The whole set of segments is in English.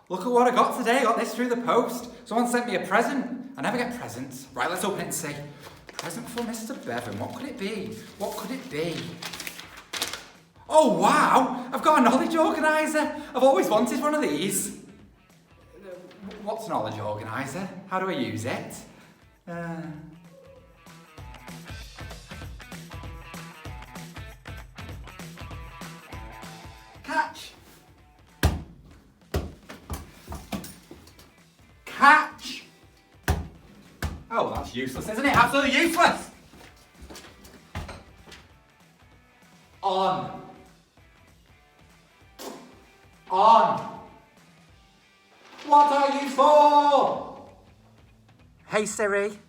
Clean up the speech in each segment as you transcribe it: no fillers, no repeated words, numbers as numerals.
Look at what I got today. I got this through the post. Someone sent me a present. I never get presents. Right, let's open it and see. Present for Mr. Bevan. What could it be? What could it be? Oh, wow! I've got a knowledge organiser. I've always wanted one of these. What's a knowledge organiser? How do I use it? Catch! Catch! Oh, that's useless, isn't it? Absolutely useless! On. On. What are you for? Hey Siri.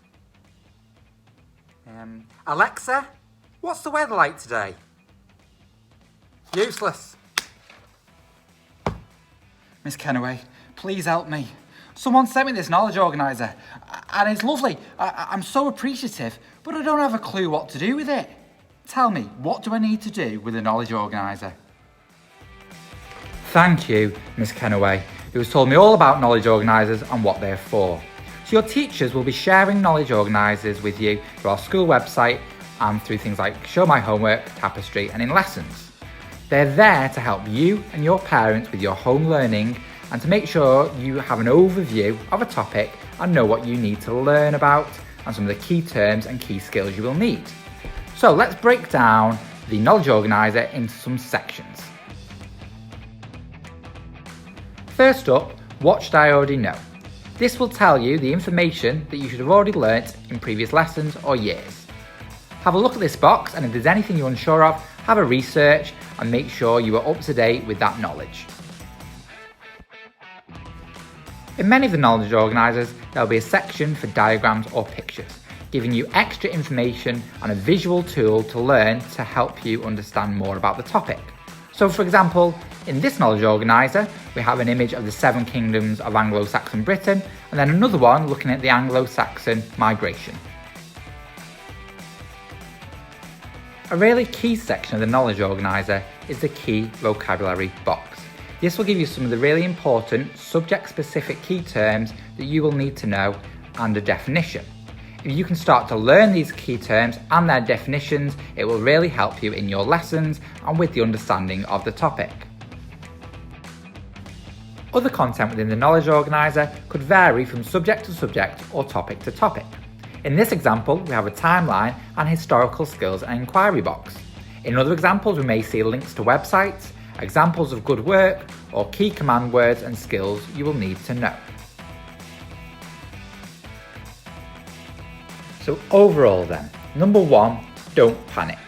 Alexa, what's the weather like today? Useless. Miss Kennaway, please help me. Someone sent me this knowledge organiser, and it's lovely. I'm so appreciative, but I don't have a clue what to do with it. Tell me, what do I need to do with a knowledge organiser? Thank you, Miss Kennaway, who has told me all about knowledge organisers and what they're for. So your teachers will be sharing knowledge organisers with you through our school website and through things like Show My Homework, Tapestry and in lessons. They're there to help you and your parents with your home learning and to make sure you have an overview of a topic and know what you need to learn about and some of the key terms and key skills you will need. So let's break down the knowledge organiser into some sections. First up, what should I already know? This will tell you the information that you should have already learnt in previous lessons or years. Have a look at this box, and if there's anything you're unsure of, have a research and make sure you are up to date with that knowledge. In many of the knowledge organisers, there will be a section for diagrams or pictures, giving you extra information and a visual tool to learn to help you understand more about the topic. So for example, in this knowledge organiser, we have an image of the 7 kingdoms of Anglo-Saxon Britain, and then another one looking at the Anglo-Saxon migration. A really key section of the knowledge organiser is the key vocabulary box. This will give you some of the really important subject-specific key terms that you will need to know and a definition. If you can start to learn these key terms and their definitions, it will really help you in your lessons and with the understanding of the topic. Other content within the knowledge organiser could vary from subject to subject or topic to topic. In this example, we have a timeline and historical skills and inquiry box. In other examples, we may see links to websites, examples of good work, or key command words and skills you will need to know. So overall then, number 1, don't panic.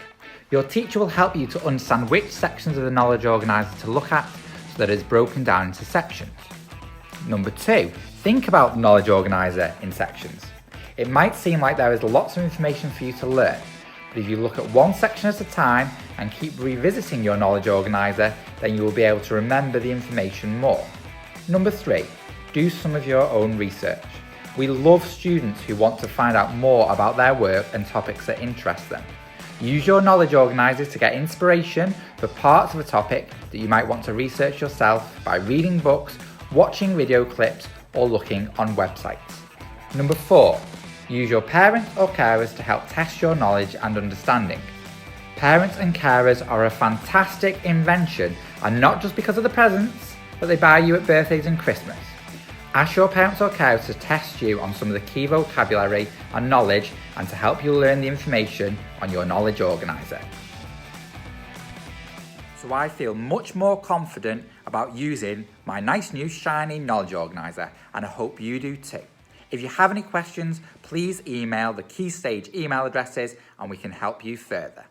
Your teacher will help you to understand which sections of the knowledge organiser to look at so that it's broken down into sections. Number 2, think about the knowledge organiser in sections. It might seem like there is lots of information for you to learn, but if you look at one section at a time and keep revisiting your knowledge organiser, then you will be able to remember the information more. Number 3, do some of your own research. We love students who want to find out more about their work and topics that interest them. Use your knowledge organisers to get inspiration for parts of a topic that you might want to research yourself by reading books, watching video clips, or looking on websites. Number 4, use your parents or carers to help test your knowledge and understanding. Parents and carers are a fantastic invention, and not just because of the presents that they buy you at birthdays and Christmas. Ask your parents or carers to test you on some of the key vocabulary and knowledge and to help you learn the information on your knowledge organiser. So I feel much more confident about using my nice new shiny knowledge organiser, and I hope you do too. If you have any questions, please email the Key Stage email addresses and we can help you further.